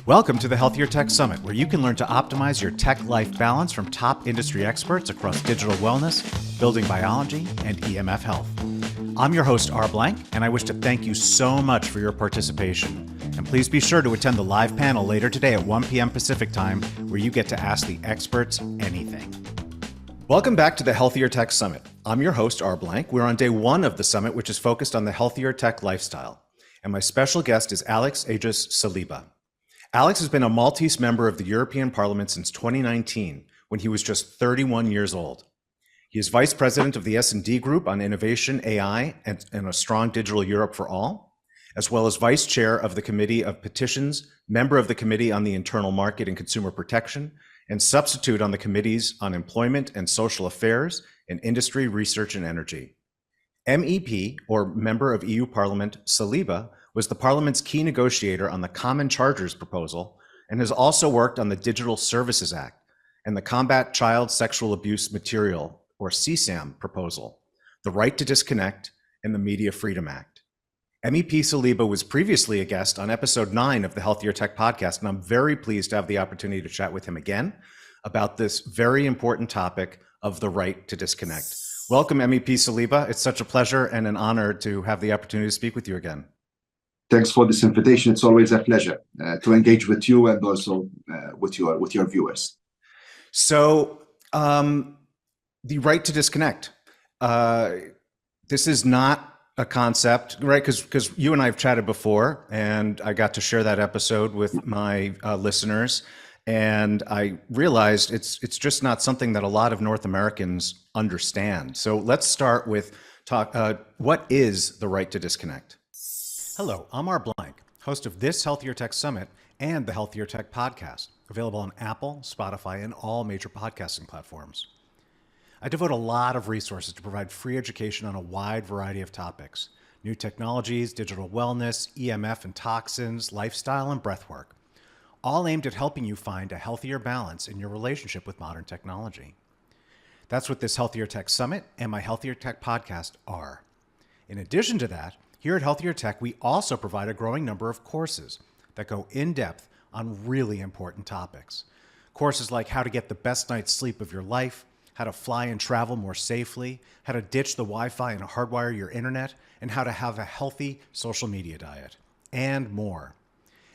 Welcome to the Healthier Tech Summit, where you can learn to optimize your tech-life balance from top industry experts across digital wellness, building biology, and EMF health. I'm your host, R. Blank, and I wish to thank you so much for your participation. And please be sure to attend the live panel later today at 1 p.m. Pacific time, where you get to ask the experts anything. Welcome back to the Healthier Tech Summit. I'm your host, R. Blank. We're on day one of the summit, which is focused on the healthier tech lifestyle. And my special guest is Agius Saliba. Alex has been a Maltese member of the European Parliament since 2019, when he was just 31 years old. He is vice president of the S&D Group on Innovation, AI, and a Strong Digital Europe for All, as well as vice chair of the Committee of Petitions, member of the Committee on the Internal Market and Consumer Protection, and substitute on the Committees on Employment and Social Affairs and Industry, Research and Energy. MEP, or Member of EU Parliament, Saliba, was the Parliament's key negotiator on the Common Charters proposal and has also worked on the Digital Services Act and the Combat Child Sexual Abuse Material, or CSAM, proposal, the Right to Disconnect, and the Media Freedom Act. MEP Saliba was previously a guest on episode 9 of the Healthier Tech podcast, and I'm very pleased to have the opportunity to chat with him again about this very important topic of the right to disconnect. Welcome, MEP Saliba. It's such a pleasure and an honor to have the opportunity to speak with you again. Thanks for this invitation. It's always a pleasure to engage with you and also with your viewers. So, the right to disconnect. This is not a concept, right? Because you and I have chatted before, and I got to share that episode with my listeners, and I realized it's just not something that a lot of North Americans understand. So let's start with what is the right to disconnect? Hello, I'm R. Blank, host of this Healthier Tech Summit and the Healthier Tech Podcast, available on Apple, Spotify, and all major podcasting platforms. I devote a lot of resources to provide free education on a wide variety of topics: new technologies, digital wellness, EMF and toxins, lifestyle, and breathwork, all aimed at helping you find a healthier balance in your relationship with modern technology. That's what this Healthier Tech Summit and my Healthier Tech Podcast are. In addition to that, here at Healthier Tech, we also provide a growing number of courses that go in depth on really important topics. Courses like how to get the best night's sleep of your life, how to fly and travel more safely, how to ditch the Wi-Fi and hardwire your internet, and how to have a healthy social media diet, and more.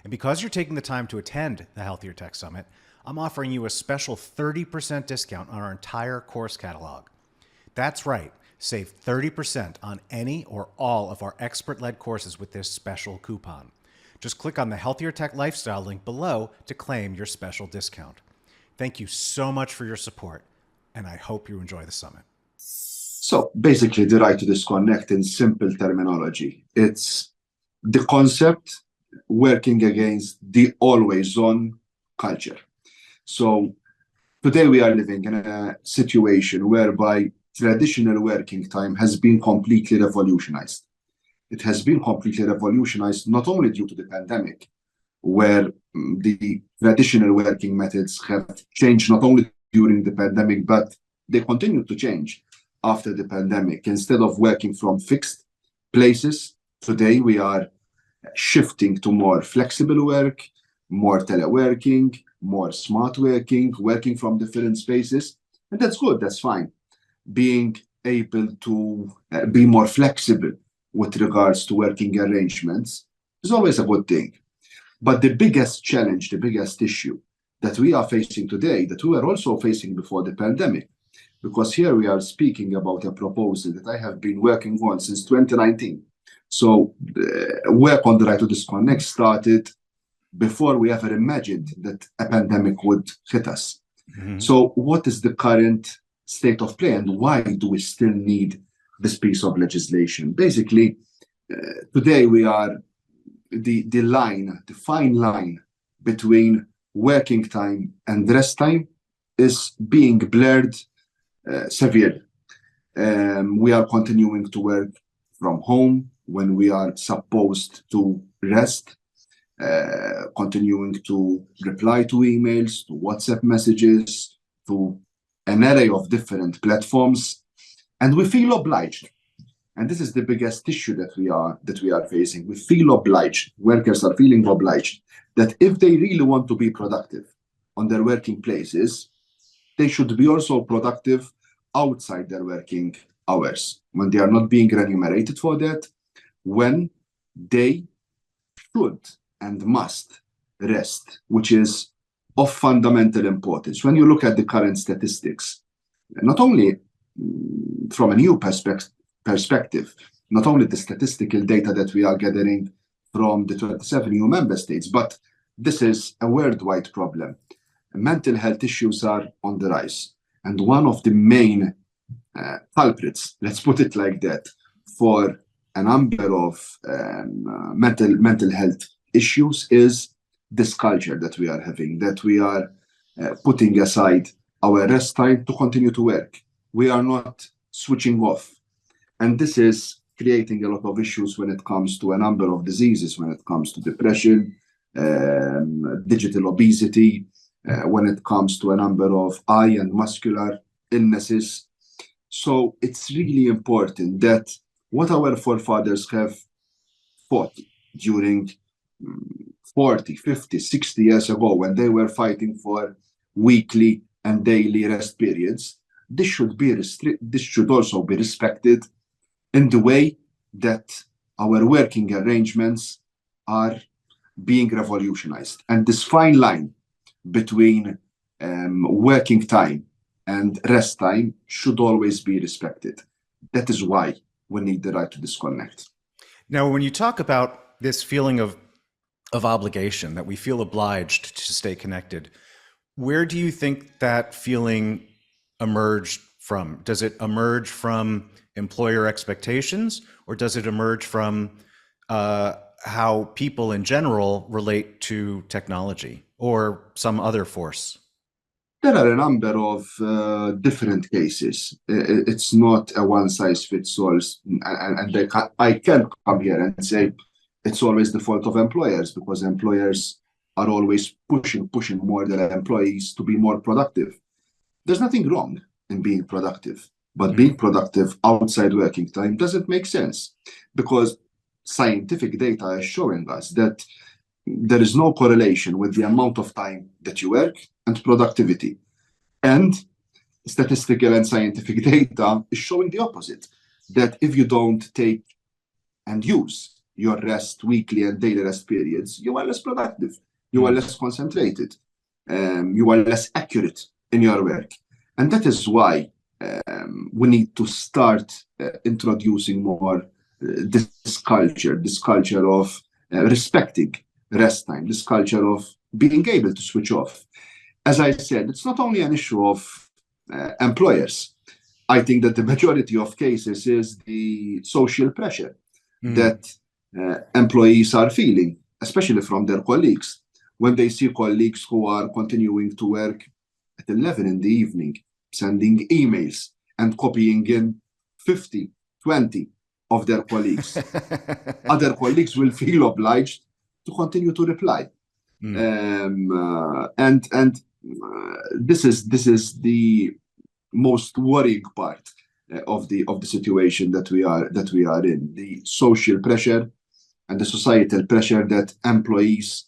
And because you're taking the time to attend the Healthier Tech Summit, I'm offering you a special 30% discount on our entire course catalog. That's right. Save 30% on any or all of our expert-led courses with this special coupon. Just click on the Healthier Tech Lifestyle link below to claim your special discount. Thank you so much for your support, and I hope you enjoy the summit. So basically, the right to disconnect in simple terminology. It's the concept working against the always-on culture. So today we are living in a situation whereby traditional working time has been completely revolutionized. It has been completely revolutionized not only due to the pandemic, where the traditional working methods have changed not only during the pandemic, but they continue to change after the pandemic. Instead of working from fixed places, today we are shifting to more flexible work, more teleworking, more smart working, working from different spaces. And that's good, that's fine. Being able to be more flexible with regards to working arrangements is always a good thing. But the biggest challenge, the biggest issue that we are facing today, that we were also facing before the pandemic, because here we are speaking about a proposal that I have been working on since 2019. So work on the right to disconnect started before we ever imagined that a pandemic would hit us. Mm-hmm. So what is the current state of play, and why do we still need this piece of legislation? Basically, today we are the fine line between working time and rest time is being blurred severely. We are continuing to work from home when we are supposed to rest, continuing to reply to emails, to WhatsApp messages, to an array of different platforms, and we feel obliged. And this is the biggest issue that we are facing. We feel obliged. Workers are feeling obliged that if they really want to be productive on their working places, they should be also productive outside their working hours, when they are not being remunerated for that, when they should and must rest, which is of fundamental importance. When you look at the current statistics, not only from a new perspective, not only the statistical data that we are gathering from the 27 new member states, but this is a worldwide problem. Mental health issues are on the rise. And one of the main culprits, let's put it like that, for a number of mental health issues is this culture that we are having, that we are putting aside our rest time to continue to work. We are not switching off. And this is creating a lot of issues when it comes to a number of diseases, when it comes to depression, digital obesity, when it comes to a number of eye and muscular illnesses. So it's really important that what our forefathers have fought during 40, 50, 60 years ago, when they were fighting for weekly and daily rest periods, this should also be respected in the way that our working arrangements are being revolutionized. And this fine line between working time and rest time should always be respected. That is why we need the right to disconnect. Now, when you talk about this feeling of obligation, that we feel obliged to stay connected, where do you think that feeling emerged from? Does it emerge from employer expectations, or does it emerge from how people in general relate to technology or some other force? There are a number of different cases. It's not a one-size-fits-all, and I can't come here and say it's always the fault of employers, because employers are always pushing more their employees to be more productive. There's nothing wrong in being productive, but being productive outside working time doesn't make sense, because scientific data is showing us that there is no correlation with the amount of time that you work and productivity. And statistical and scientific data is showing the opposite, that if you don't take and use your rest, weekly and daily rest periods, you are less productive, you are less concentrated, you are less accurate in your work. And that is why we need to start introducing more this culture of respecting rest time, this culture of being able to switch off. As I said, it's not only an issue of employers. I think that the majority of cases is the social pressure that employees are feeling, especially from their colleagues, when they see colleagues who are continuing to work at 11 in the evening, sending emails and copying in 50, 20 of their colleagues. Other colleagues will feel obliged to continue to reply. And this is the most worrying part of the situation that we are in, the social pressure and the societal pressure that employees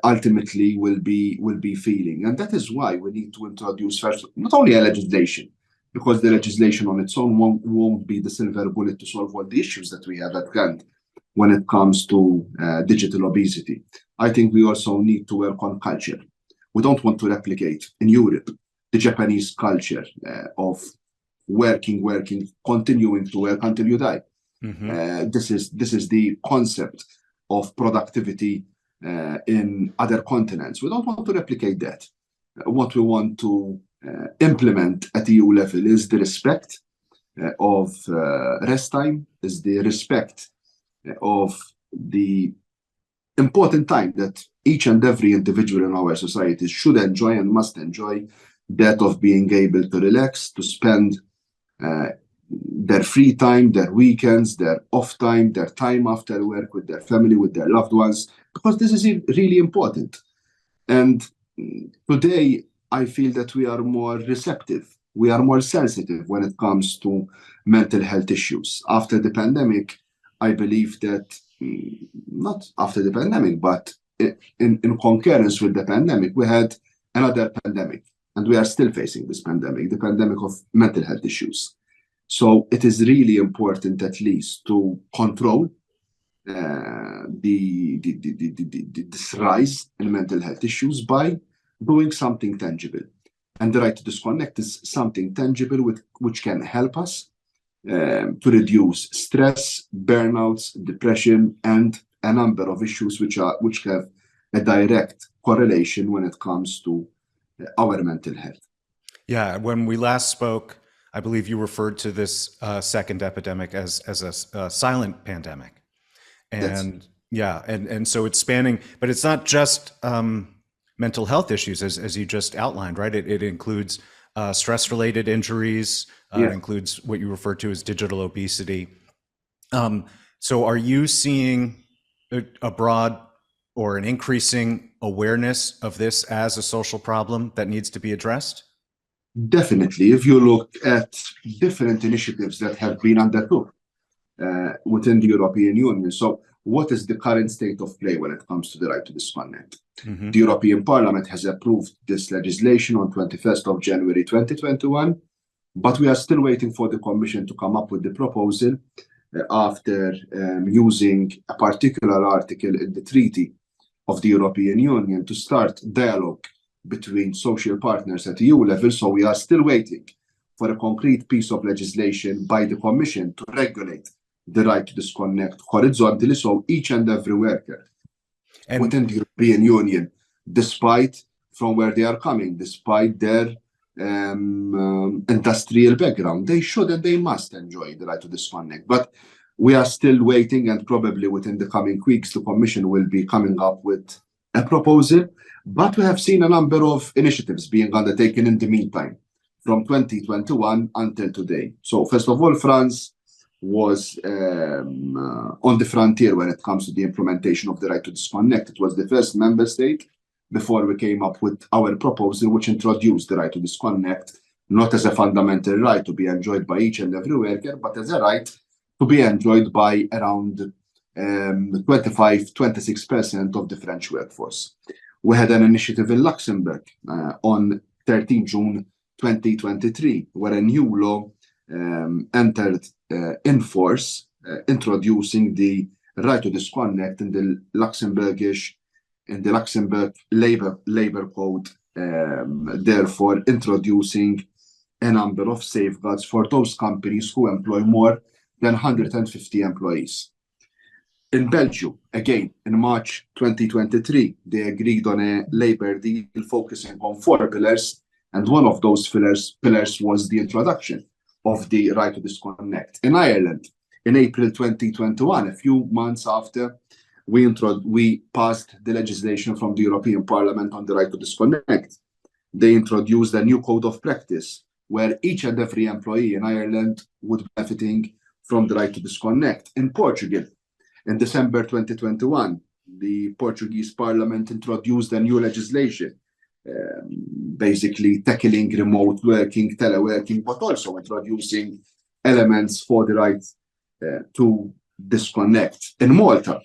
ultimately will be feeling. And that is why we need to introduce first not only a legislation, because the legislation on its own won't be the silver bullet to solve all the issues that we have at hand when it comes to digital obesity. I think we also need to work on culture. We don't want to replicate in Europe the Japanese culture of working, continuing to work until you die. This is the concept of productivity in other continents. We don't want to replicate that. What we want to implement at EU level is the respect of rest time, is the respect of the important time that each and every individual in our society should enjoy and must enjoy, that of being able to relax, to spend their free time, their weekends, their off time, their time after work with their family, with their loved ones, because this is really important. And today, I feel that we are more receptive, we are more sensitive when it comes to mental health issues. After the pandemic, I believe that, not after the pandemic, but in concurrence with the pandemic, we had another pandemic, and we are still facing this pandemic, the pandemic of mental health issues. So it is really important, at least, to control this rise in mental health issues by doing something tangible. And the right to disconnect is something tangible which can help us to reduce stress, burnouts, depression, and a number of issues which have a direct correlation when it comes to our mental health. Yeah, when we last spoke, I believe you referred to this second epidemic as a silent pandemic. And and so it's spanning, but it's not just mental health issues as you just outlined, right? It includes stress-related injuries. It includes what you refer to as digital obesity. So are you seeing a broad or an increasing awareness of this as a social problem that needs to be addressed? Definitely. If you look at different initiatives that have been undertook within the European Union. So what is the current state of play when it comes to the right to disconnect? Mm-hmm. The European Parliament has approved this legislation on 21st of January 2021, but we are still waiting for the Commission to come up with the proposal after using a particular article in the Treaty of the European Union to start dialogue between social partners at EU level. So we are still waiting for a concrete piece of legislation by the Commission to regulate the right to disconnect horizontally, so each and every worker within the European Union, despite from where they are coming, despite their industrial background, they should and they must enjoy the right to disconnect. But we are still waiting, and probably within the coming weeks, the Commission will be coming up with a proposal. But we have seen a number of initiatives being undertaken in the meantime, from 2021 until today. So first of all, France was on the frontier when it comes to the implementation of the right to disconnect. It was the first member state before we came up with our proposal, which introduced the right to disconnect, not as a fundamental right to be enjoyed by each and every worker, but as a right to be enjoyed by around 25-26% of the French workforce. We had an initiative in Luxembourg on 13 June 2023, where a new law entered in force, introducing the right to disconnect in the Luxembourg labor code, therefore introducing a number of safeguards for those companies who employ more than 150 employees. In Belgium, again, in March 2023, they agreed on a labor deal focusing on 4 pillars, and one of those pillars was the introduction of the right to disconnect. In Ireland, in April 2021, a few months after we passed the legislation from the European Parliament on the right to disconnect, they introduced a new code of practice where each and every employee in Ireland would be benefiting from the right to disconnect. In Portugal, in December 2021, the Portuguese Parliament introduced a new legislation, basically tackling remote working, teleworking, but also introducing elements for the right to disconnect. In Malta,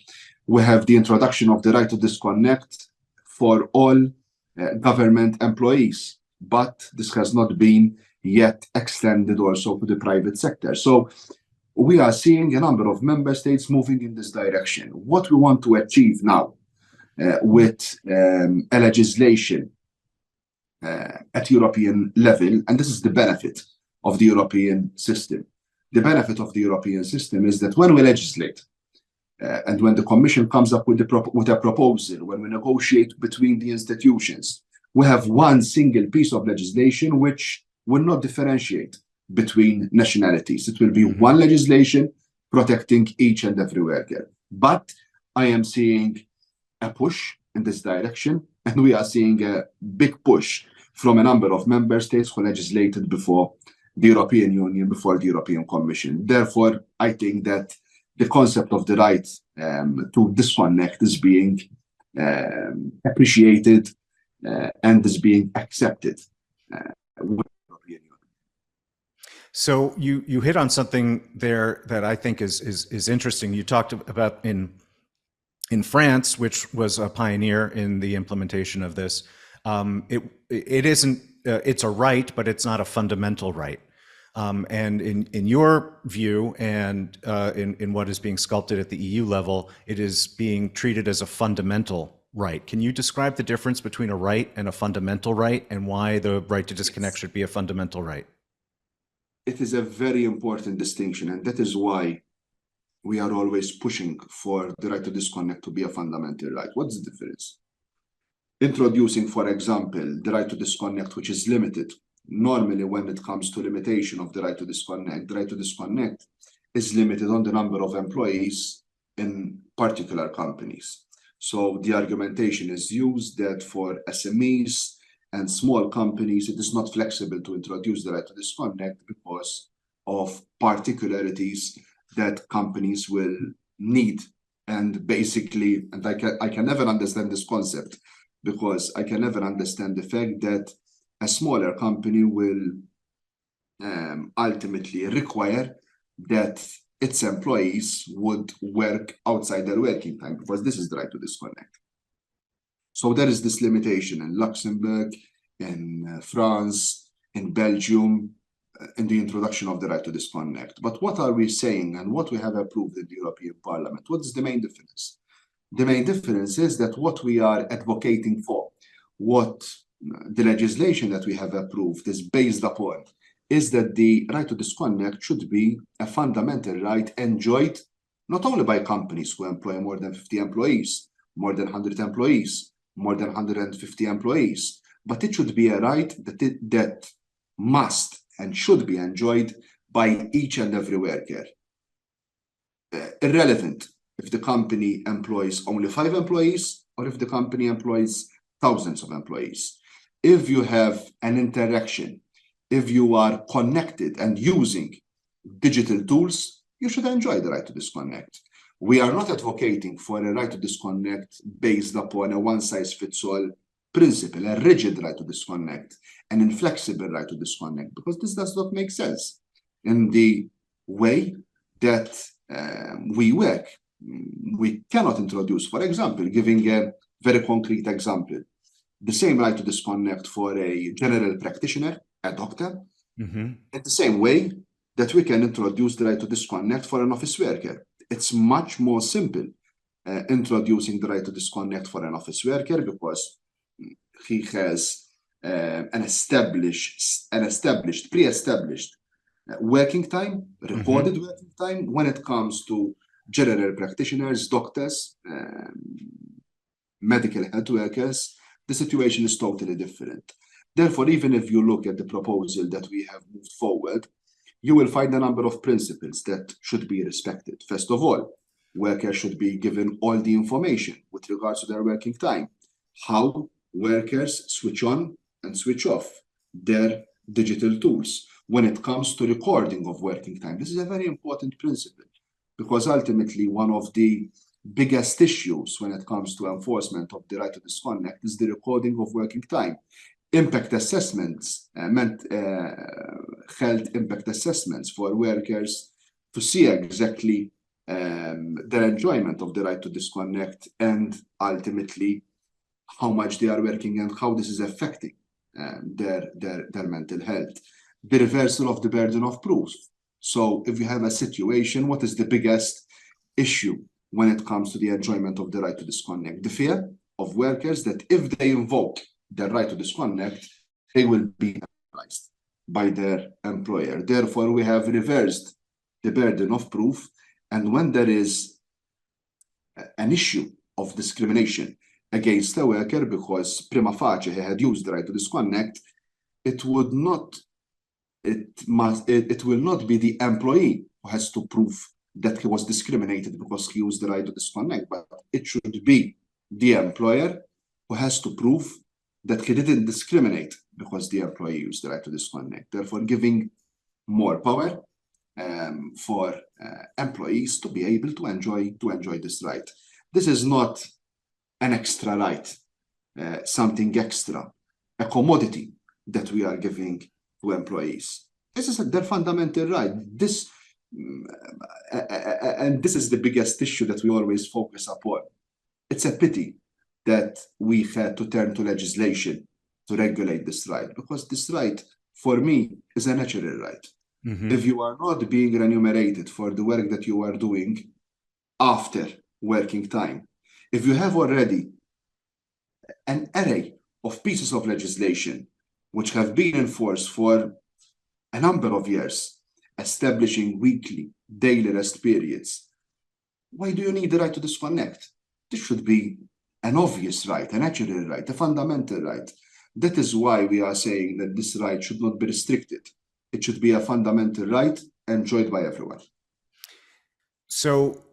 we have the introduction of the right to disconnect for all government employees, but this has not been yet extended also to the private sector. So we are seeing a number of member states moving in this direction. What we want to achieve now with a legislation at European level, and this is the benefit of the European system. The benefit of the European system is that when we legislate, and when the Commission comes up with a proposal, when we negotiate between the institutions, we have one single piece of legislation which will not differentiate between nationalities. It will be one legislation protecting each and every worker. But I am seeing a push in this direction, and we are seeing a big push from a number of member states who legislated before the European Union, before the European Commission. Therefore, I think that the concept of the right to disconnect is being appreciated and is being accepted with the European Union. So you hit on something there that I think is interesting. You talked about in In France, which was a pioneer in the implementation of this, it isn't. It's a right, but it's not a fundamental right. And in your view, and in what is being sculpted at the EU level, it is being treated as a fundamental right. Can you describe the difference between a right and a fundamental right, and why the right to disconnect should be a fundamental right? It is a very important distinction, and that is why we are always pushing for the right to disconnect to be a fundamental right. What's the difference? Introducing, for example, the right to disconnect, which is limited. Normally, when it comes to limitation of the right to disconnect, the right to disconnect is limited on the number of employees in particular companies. So the argumentation is used that for SMEs and small companies, it is not flexible to introduce the right to disconnect because of particularities that companies will need. And basically, and I can never understand this concept, because I can never understand the fact that a smaller company will ultimately require that its employees would work outside their working time, because this is the right to disconnect. So there is this limitation in Luxembourg, in France, in Belgium, in the introduction of the right to disconnect. But what are we saying, and what we have approved in the European Parliament? What is the main difference? The main difference is that what we are advocating for, what the legislation that we have approved is based upon, is that the right to disconnect should be a fundamental right enjoyed not only by companies who employ more than 50 employees, more than 100 employees, more than 150 employees, but it should be a right that must and should be enjoyed by each and every worker. Irrelevant if the company employs only 5 employees or if the company employs thousands of employees. If you have an interaction, if you are connected and using digital tools, you should enjoy the right to disconnect. We are not advocating for a right to disconnect based upon a one-size-fits-all principle, a rigid right to disconnect, an inflexible right to disconnect, because this does not make sense in the way that we work. We cannot introduce, for example, giving a very concrete example, the same right to disconnect for a general practitioner, a doctor, in the same way that we can introduce the right to disconnect for an office worker. It's much more simple introducing the right to disconnect for an office worker, because he has an pre-established working time, recorded working time. When it comes to general practitioners, doctors, medical health workers, the situation is totally different. Therefore, even if you look at the proposal that we have moved forward, you will find a number of principles that should be respected. First of all, workers should be given all the information with regards to their working time, how workers switch on and switch off their digital tools. When it comes to recording of working time, this is a very important principle, because ultimately one of the biggest issues when it comes to enforcement of the right to disconnect is the recording of working time. Impact assessments, health impact assessments for workers to see exactly their enjoyment of the right to disconnect, and ultimately how much they are working and how this is affecting their mental health. The reversal of the burden of proof. So if you have a situation, what is the biggest issue when it comes to the enjoyment of the right to disconnect? The fear of workers that if they invoke their right to disconnect, they will be penalized by their employer. Therefore, we have reversed the burden of proof. And when there is an issue of discrimination against a worker because prima facie he had used the right to disconnect, it will not be the employee who has to prove that he was discriminated because he used the right to disconnect, but it should be the employer who has to prove that he didn't discriminate because the employee used the right to disconnect. Therefore, giving more power for employees to be able to enjoy this right. This is not an extra right, something extra, a commodity that we are giving to employees. This is their fundamental right. And this is the biggest issue that we always focus upon. It's a pity that we had to turn to legislation to regulate this right, because this right, for me, is a natural right. If you are not being remunerated for the work that you are doing after working time, if you have already an array of pieces of legislation which have been enforced for a number of years, establishing weekly, daily rest periods, why do you need the right to disconnect? This should be an obvious right, a natural right, a fundamental right. That is why we are saying that this right should not be restricted. It should be a fundamental right enjoyed by everyone. So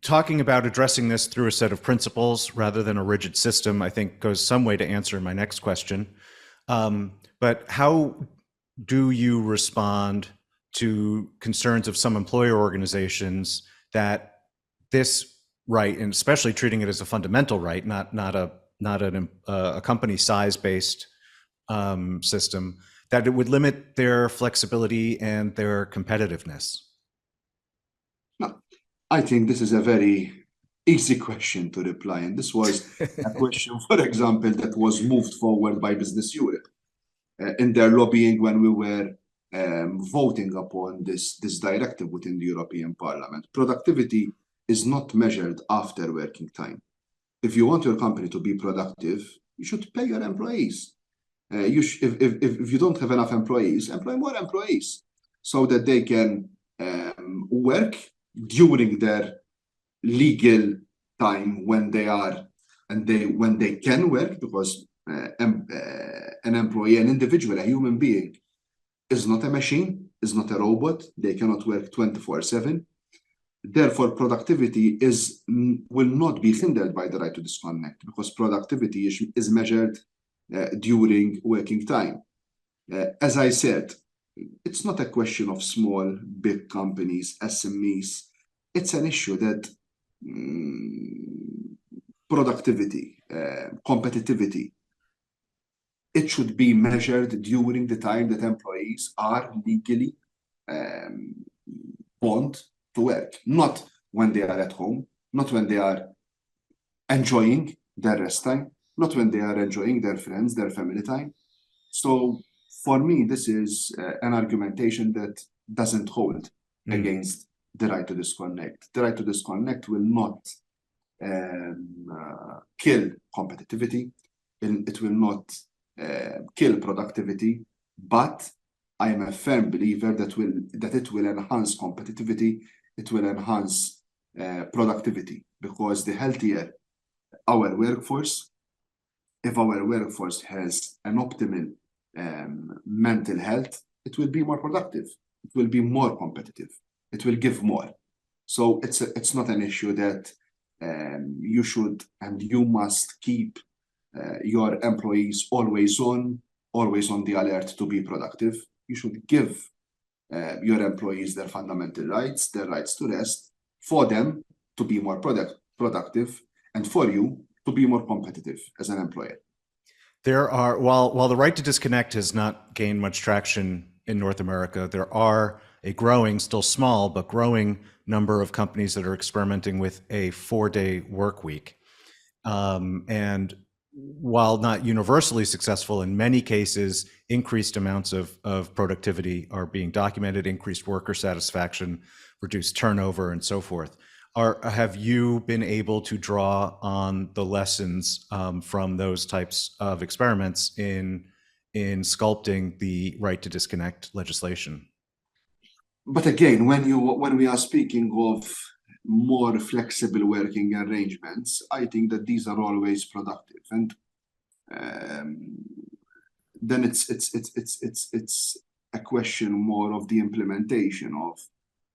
talking about addressing this through a set of principles rather than a rigid system, I think goes some way to answer my next question. But how do you respond to concerns of some employer organizations that this right, and especially treating it as a fundamental right, not a company size based system, that it would limit their flexibility and their competitiveness? No, I think this is a very easy question to reply. And this was a question, for example, that was moved forward by Business Europe in their lobbying when we were voting upon this directive within the European Parliament. Productivity is not measured after working time. If you want your company to be productive, you should pay your employees. If you don't have enough employees, employ more employees so that they can work during their legal time when they are when they can work, because an employee, an individual, a human being is not a machine, is not a robot. They cannot work 24/7. Therefore, productivity will not be hindered by the right to disconnect, because productivity is measured during working time. As I said, it's not a question of small, big companies, SMEs. It's an issue that productivity, competitivity, it should be measured during the time that employees are legally bound to work, not when they are at home, not when they are enjoying their rest time, not when they are enjoying their friends, their family time. So for me, this is an argumentation that doesn't hold against the right to disconnect. The right to disconnect will not kill competitivity, it will not kill productivity, but I am a firm believer that it will enhance competitivity, it will enhance productivity, because the healthier our workforce, if our workforce has an optimal mental health, it will be more productive, it will be more competitive, it will give more. So it's not an issue that you should and you must keep your employees always on the alert to be productive. You should give your employees their fundamental rights, their rights to rest, for them to be more productive, and for you to be more competitive as an employer. There are, while the right to disconnect has not gained much traction in North America, there are a growing, still small, but growing number of companies that are experimenting with a 4-day work week. And while not universally successful, in many cases, increased amounts of productivity are being documented, increased worker satisfaction, reduced turnover, and so forth. Have you been able to draw on the lessons from those types of experiments in sculpting the right to disconnect legislation? But again, when we are speaking of more flexible working arrangements, I think that these are always productive, and then it's a question more of the implementation of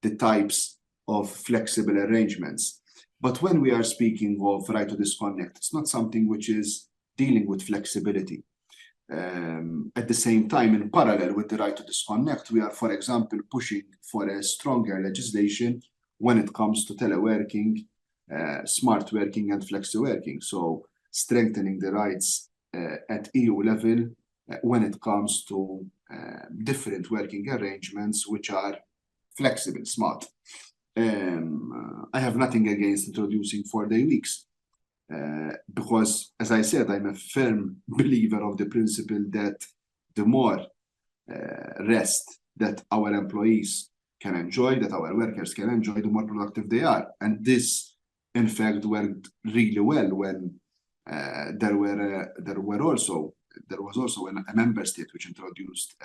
the types of flexible arrangements. But when we are speaking of right to disconnect, it's not something which is dealing with flexibility. At the same time, in parallel with the right to disconnect, we are, for example, pushing for a stronger legislation when it comes to teleworking, smart working, and flexi working. So strengthening the rights at EU level when it comes to different working arrangements which are flexible, smart. I have nothing against introducing 4-day weeks. Because, as I said, I'm a firm believer of the principle that the more rest that our employees can enjoy, that our workers can enjoy, the more productive they are. And this, in fact, worked really well when there was also a member state which introduced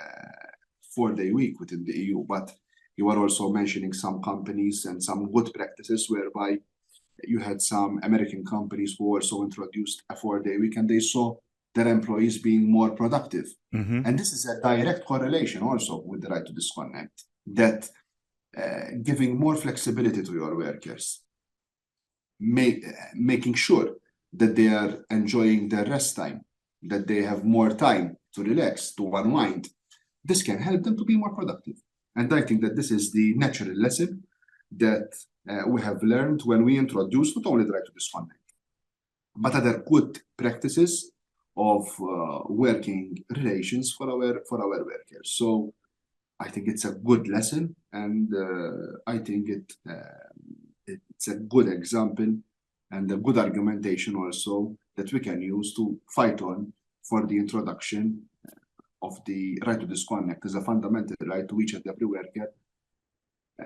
4-day week within the EU. But you were also mentioning some companies and some good practices whereby you had some American companies who also introduced a 4-day week, and they saw their employees being more productive. And this is a direct correlation also with the right to disconnect, that giving more flexibility to your workers, making sure that they are enjoying their rest time, that they have more time to relax, to unwind, this can help them to be more productive. And I think that this is the natural lesson that we have learned when we introduced not only the right to disconnect, but other good practices of working relations for our workers. So I think it's a good lesson, and I think it's a good example and a good argumentation also that we can use to fight on for the introduction of the right to disconnect as a fundamental right to each and every worker.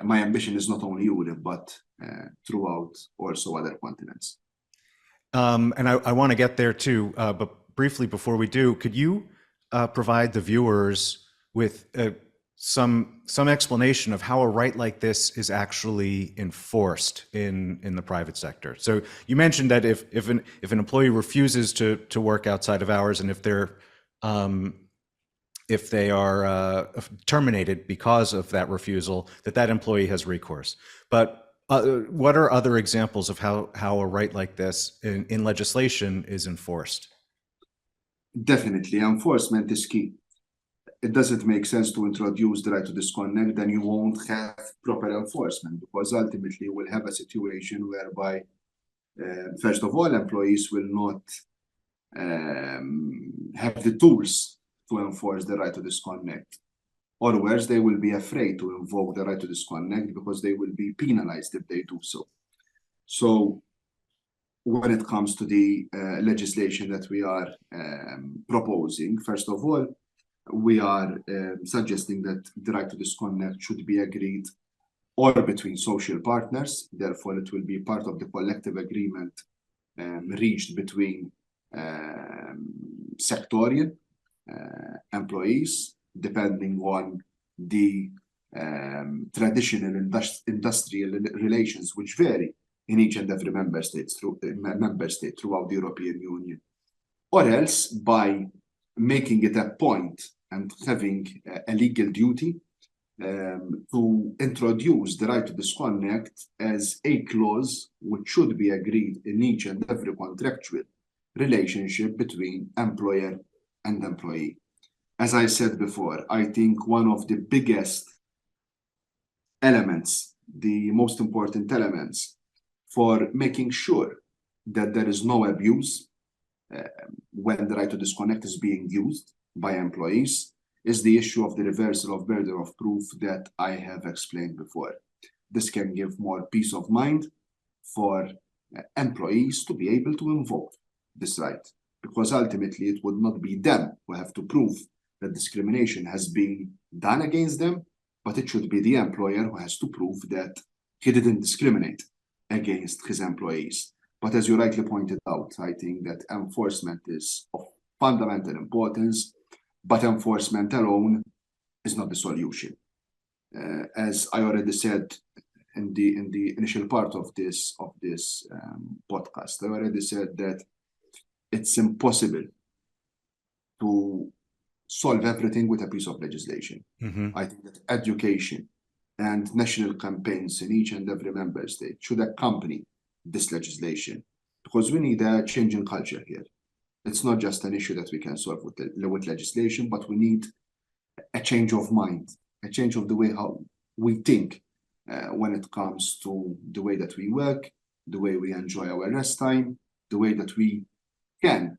My ambition is not only Europe, but throughout also other continents. And I want to get there too, but briefly before we do, could you provide the viewers with some explanation of how a right like this is actually enforced in the private sector? So you mentioned that if an employee refuses to work outside of hours, and if they are terminated because of that refusal, that employee has recourse. But what are other examples of how a right like this in legislation is enforced? Definitely, enforcement is key. It doesn't make sense to introduce the right to disconnect, then you won't have proper enforcement, because ultimately we'll have a situation whereby, first of all, employees will not have the tools to enforce the right to disconnect. Or worse, they will be afraid to invoke the right to disconnect because they will be penalized if they do so. So when it comes to the legislation that we are proposing, first of all, we are suggesting that the right to disconnect should be agreed or between social partners. Therefore, it will be part of the collective agreement reached between sectorial employees, depending on the traditional industrial relations which vary in each and every member state throughout the European Union, or else by making it a point and having a legal duty to introduce the right to disconnect as a clause which should be agreed in each and every contractual relationship between employer and employee. As I said before, I think one of the biggest elements, the most important elements for making sure that there is no abuse when the right to disconnect is being used by employees is the issue of the reversal of burden of proof that I have explained before. This can give more peace of mind for employees to be able to invoke this right, because ultimately it would not be them who have to prove that discrimination has been done against them, but it should be the employer who has to prove that he didn't discriminate against his employees. But as you rightly pointed out, I think that enforcement is of fundamental importance, but enforcement alone is not the solution. As I already said in the initial part of this podcast, I already said that it's impossible to solve everything with a piece of legislation. I think that education and national campaigns in each and every member state should accompany this legislation, because we need a change in culture here. It's not just an issue that we can solve with legislation, but we need a change of mind, a change of the way how we think when it comes to the way that we work, the way we enjoy our rest time, the way that we can,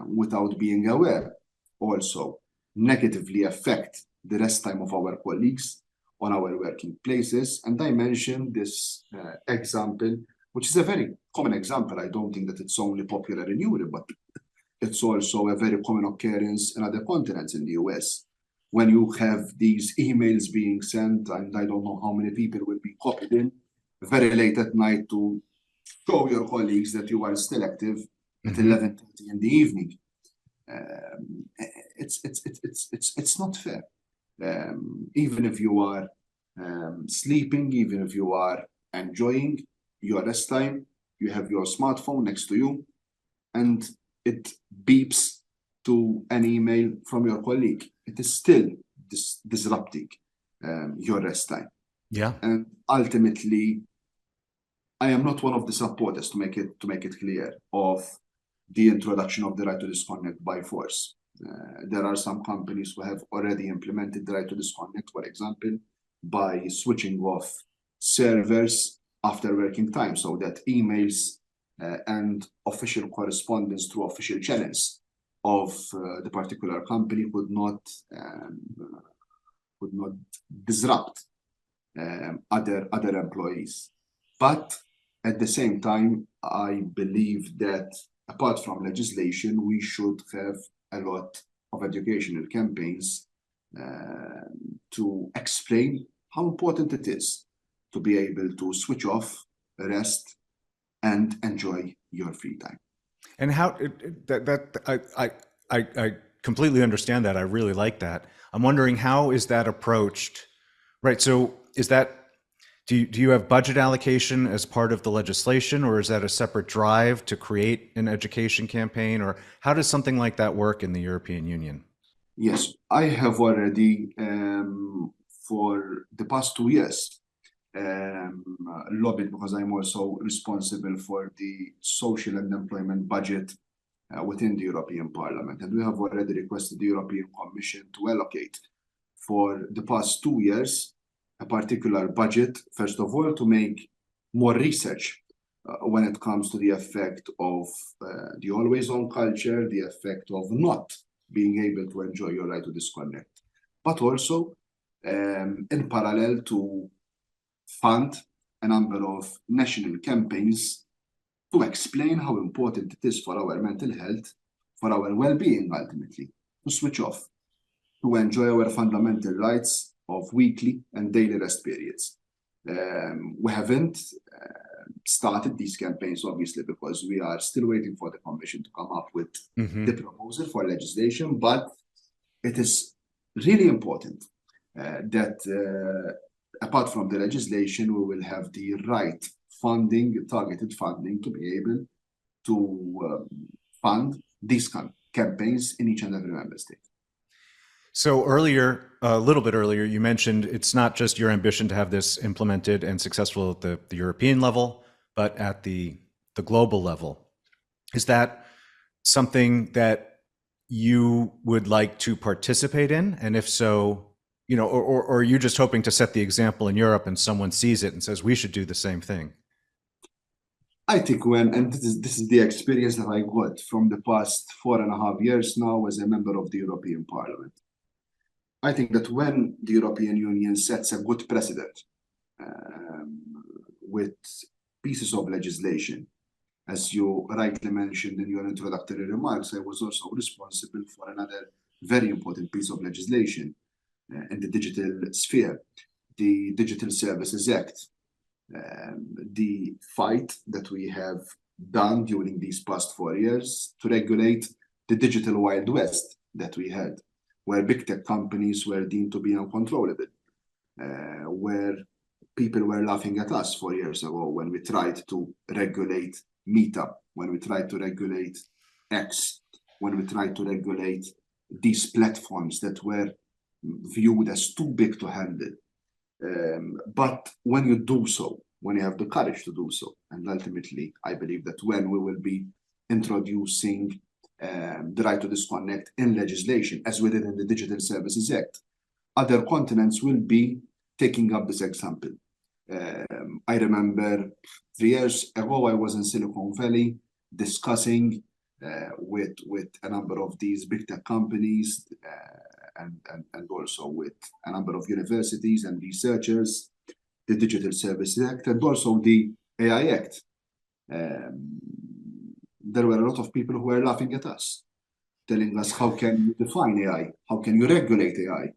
without being aware, also negatively affect the rest time of our colleagues on our working places. And I mentioned this example which is a very common example. I don't think that it's only popular in Europe, but it's also a very common occurrence in other continents in the US. When you have these emails being sent, and I don't know how many people will be copied in very late at night to show your colleagues that you are still active at 11:30 in the evening. It's not fair. Even if you are sleeping, even if you are enjoying your rest time, you have your smartphone next to you, and it beeps to an email from your colleague. It is still disrupting your rest time. Yeah. And ultimately, I am not one of the supporters, to make it clear, of the introduction of the right to disconnect by force. There are some companies who have already implemented the right to disconnect, for example, by switching off servers after working time, so that emails and official correspondence through official channels of the particular company could not disrupt other employees. But at the same time, I believe that apart from legislation, we should have a lot of educational campaigns to explain how important it is to be able to switch off, rest, and enjoy your free time. And how I completely understand that. I really like that. I'm wondering, how is that approached? Right. So is that, do you have budget allocation as part of the legislation, or is that a separate drive to create an education campaign, or how does something like that work in the European Union? Yes, I have already, for the past 2 years, lobbied, because I'm also responsible for the social and employment budget within the European Parliament. And we have already requested the European Commission to allocate for the past 2 years a particular budget, first of all, to make more research when it comes to the effect of the always-on culture, the effect of not being able to enjoy your right to disconnect, but also in parallel to fund a number of national campaigns to explain how important it is for our mental health, for our well-being, ultimately, to switch off, to enjoy our fundamental rights of weekly and daily rest periods. We haven't started these campaigns, obviously, because we are still waiting for the Commission to come up with the proposal for legislation, but it is really important that apart from the legislation, we will have the right funding, targeted funding, to be able to fund these campaigns in each and every member state. So earlier, a little bit earlier, you mentioned it's not just your ambition to have this implemented and successful at the European level, but at the global level. Is that something that you would like to participate in? And if so, or are you just hoping to set the example in Europe and someone sees it and says, we should do the same thing? I think and this is the experience that I got from the past 4.5 years now as a member of the European Parliament. I think that when the European Union sets a good precedent with pieces of legislation, as you rightly mentioned in your introductory remarks, I was also responsible for another very important piece of legislation in the digital sphere, the Digital Services Act. The fight that we have done during these past 4 years to regulate the digital Wild West that we had, where big tech companies were deemed to be uncontrollable, where people were laughing at us 4 years ago when we tried to regulate Meetup, when we tried to regulate X, when we tried to regulate these platforms that were viewed as too big to handle. But when you do so, when you have the courage to do so, and ultimately, I believe that when we will be introducing the right to disconnect in legislation, as we did in the Digital Services Act, other continents will be taking up this example. I remember 3 years ago, I was in Silicon Valley discussing with a number of these big tech companies and also with a number of universities and researchers, the Digital Services Act, and also the AI Act. there were a lot of people who were laughing at us, telling us, how can you define AI? How can you regulate AI?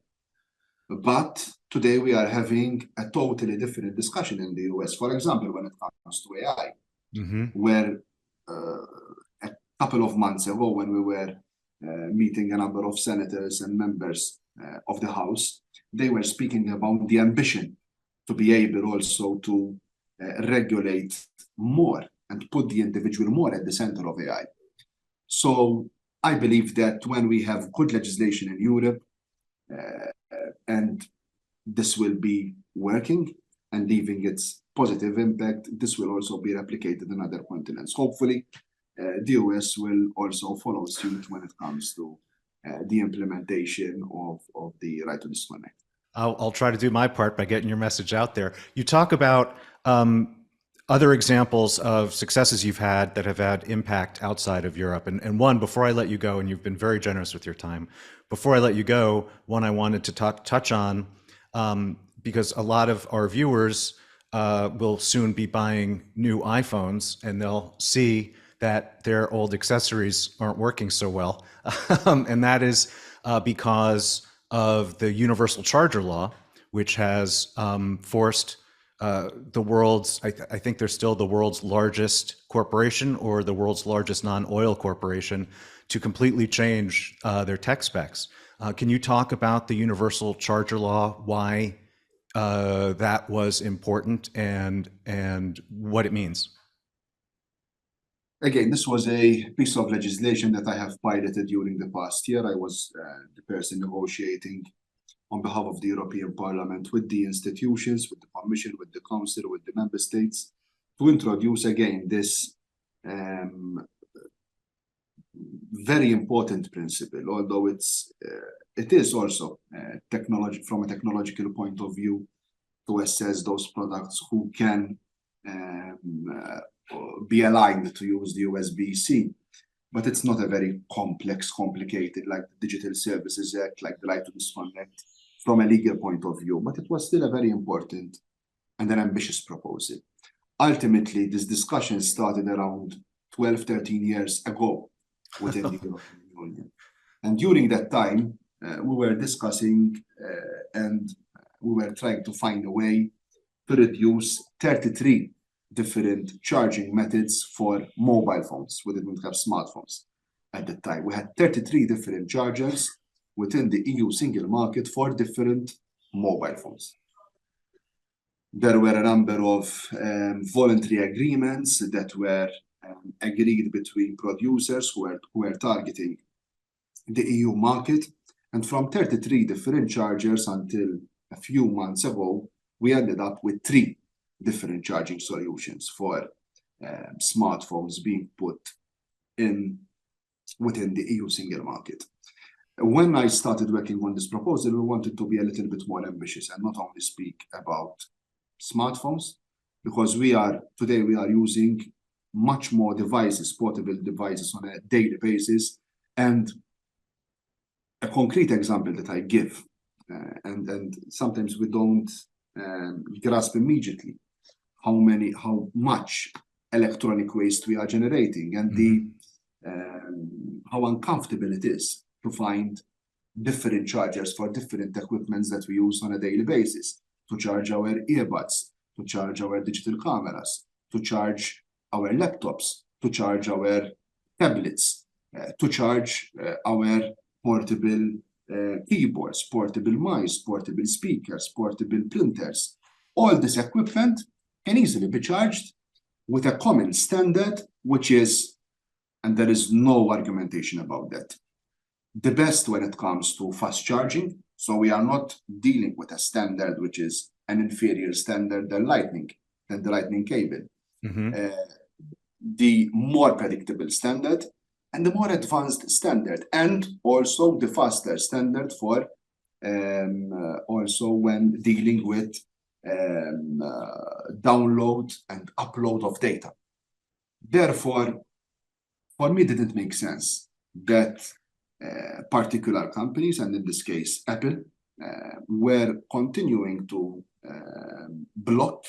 But today we are having a totally different discussion in the US. For example, when it comes to AI, where a couple of months ago, when we were meeting a number of senators and members of the House, they were speaking about the ambition to be able also to regulate more and put the individual more at the center of AI. So I believe that when we have good legislation in Europe, and this will be working and leaving its positive impact, this will also be replicated in other continents. Hopefully, the US will also follow suit when it comes to the implementation of the right to disconnect. I'll try to do my part by getting your message out there. You talk about other examples of successes you've had that have had impact outside of Europe. And one, before I let you go, and you've been very generous with your time, before I let you go, one I wanted to touch on, because a lot of our viewers will soon be buying new iPhones, and they'll see that their old accessories aren't working so well. And that is because of the universal charger law, which has forced the world's, I think they're still the world's largest corporation or the world's largest non-oil corporation, to completely change their tech specs. Can you talk about the universal charger law, why that was important, and what it means? Again, this was a piece of legislation that I have piloted during the past year. I was the person negotiating on behalf of the European Parliament with the institutions, with the Commission, with the Council, with the Member States, to introduce again this very important principle, although it is also technology from a technological point of view, to assess those products who can be aligned to use the USB-C. But it's not a very complicated, like the Digital Services Act, like the right to disconnect, from a legal point of view. But it was still a very important and an ambitious proposal. Ultimately, this discussion started around 12, 13 years ago within the European Union. And during that time, we were discussing and we were trying to find a way to reduce 33 different charging methods for mobile phones. We didn't have smartphones at the time. We had 33 different chargers within the EU single market for different mobile phones. There were a number of voluntary agreements that were agreed between producers who were targeting the EU market. And from 33 different chargers until a few months ago, we ended up with 3 different charging solutions for smartphones being put in within the EU single market. When I started working on this proposal, we wanted to be a little bit more ambitious and not only speak about smartphones, because today we are using much more devices, portable devices, on a daily basis. And a concrete example that I give, and sometimes we don't grasp immediately how much electronic waste we are generating, and how uncomfortable it is to find different chargers for different equipments that we use on a daily basis, to charge our earbuds, to charge our digital cameras, to charge our laptops, to charge our tablets, to charge our portable keyboards, portable mice, portable speakers, portable printers. All this equipment can easily be charged with a common standard, which is, and there is no argumentation about that, the best when it comes to fast charging. So we are not dealing with a standard which is an inferior standard than the lightning cable. The more predictable standard and the more advanced standard, and also the faster standard for also when dealing with download and upload of data. Therefore, for me, it didn't make sense that particular companies, and in this case Apple, were continuing to block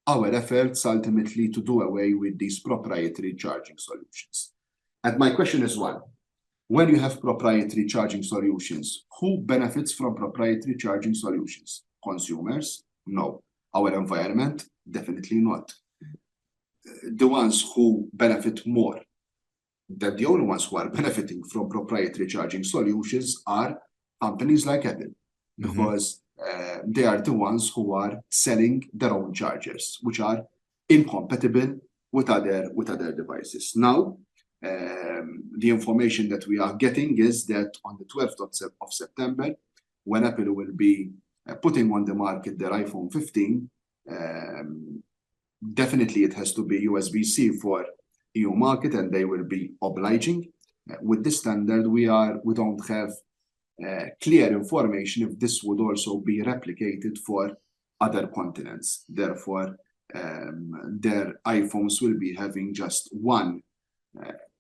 our efforts ultimately to do away with these proprietary charging solutions. And my question is one, when you have proprietary charging solutions, who benefits from proprietary charging solutions? Consumers? No. Our environment? Definitely not. The ones who benefit more, that the only ones who are benefiting from proprietary charging solutions are companies like Apple, because they are the ones who are selling their own chargers, which are incompatible with other devices. Now, the information that we are getting is that on the 12th of September, when Apple will be putting on the market their iPhone 15, definitely it has to be USB-C for EU market, and they will be obliging. With this standard, we don't have clear information if this would also be replicated for other continents. Therefore, their iPhones will be having just one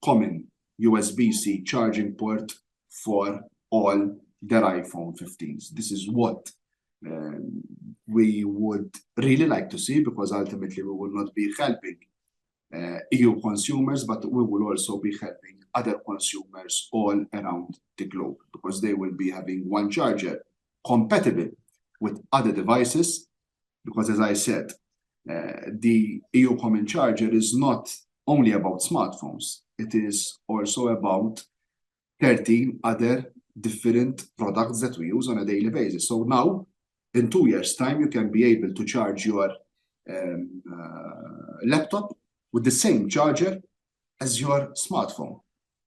common USB-C charging port for all their iPhone 15s. This is what we would really like to see, because ultimately we will not be helping EU consumers, but we will also be helping other consumers all around the globe, because they will be having one charger compatible with other devices. Because as I said, the EU common charger is not only about smartphones, it is also about 13 other different products that we use on a daily basis. So now, in 2 years' time, you can be able to charge your laptop with the same charger as your smartphone.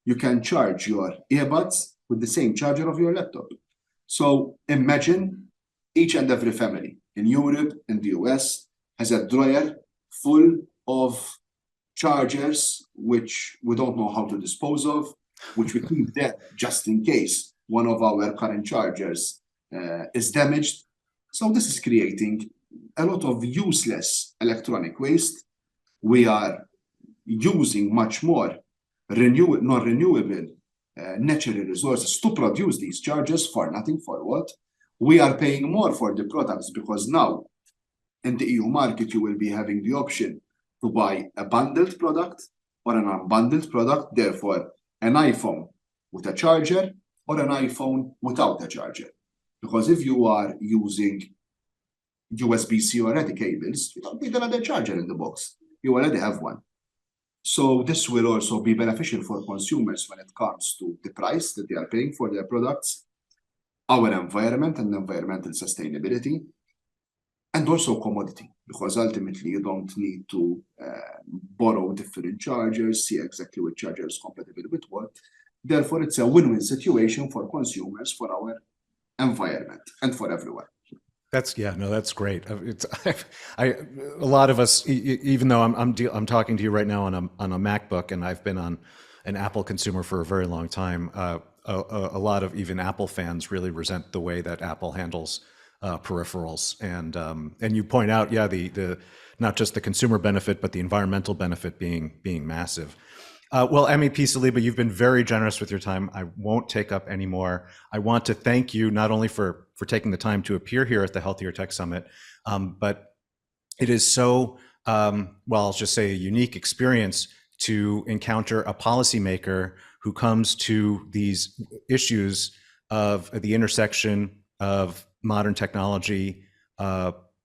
You can charge your earbuds with the same charger of your laptop. So imagine each and every family in Europe and the US has a drawer full of chargers, which we don't know how to dispose of, which we keep there just in case one of our current chargers is damaged. So this is creating a lot of useless electronic waste. We are using much more non-renewable natural resources to produce these chargers for nothing. For what? We are paying more for the products, because now in the EU market you will be having the option to buy a bundled product or an unbundled product. Therefore, an iPhone with a charger or an iPhone without a charger. Because if you are using USB-C already cables, you don't need another charger in the box. You already have one. So this will also be beneficial for consumers when it comes to the price that they are paying for their products, our environment and environmental sustainability, and also commodity, because ultimately you don't need to borrow different chargers, see exactly which charger is compatible with what. Therefore, it's a win-win situation for consumers, for our environment, and for everyone. That's great. A lot of us, even though I'm talking to you right now on a MacBook, and I've been on an Apple consumer for a very long time. A lot of even Apple fans really resent the way that Apple handles peripherals, and you point out, the not just the consumer benefit, but the environmental benefit being massive. Well, MEP Saliba, you've been very generous with your time. I won't take up any more. I want to thank you not only for taking the time to appear here at the Healthier Tech Summit, but it is so, I'll just say a unique experience to encounter a policymaker who comes to these issues of the intersection of modern technology,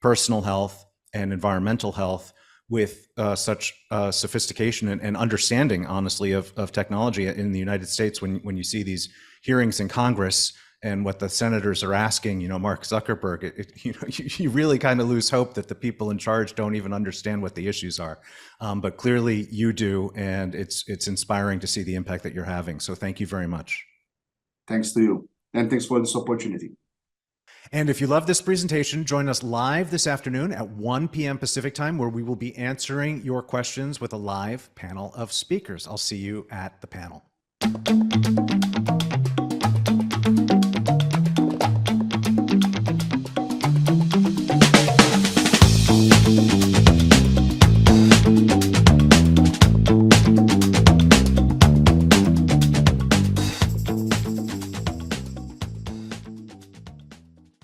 personal health, and environmental health with such sophistication and understanding, honestly, of technology in the United States. When you see these hearings in Congress and what the senators are asking, Mark Zuckerberg, you really kind of lose hope that the people in charge don't even understand what the issues are. But clearly you do, and it's inspiring to see the impact that you're having. So thank you very much. Thanks to you, and thanks for this opportunity. And if you love this presentation, join us live this afternoon at 1 p.m. Pacific time, where we will be answering your questions with a live panel of speakers. I'll see you at the panel.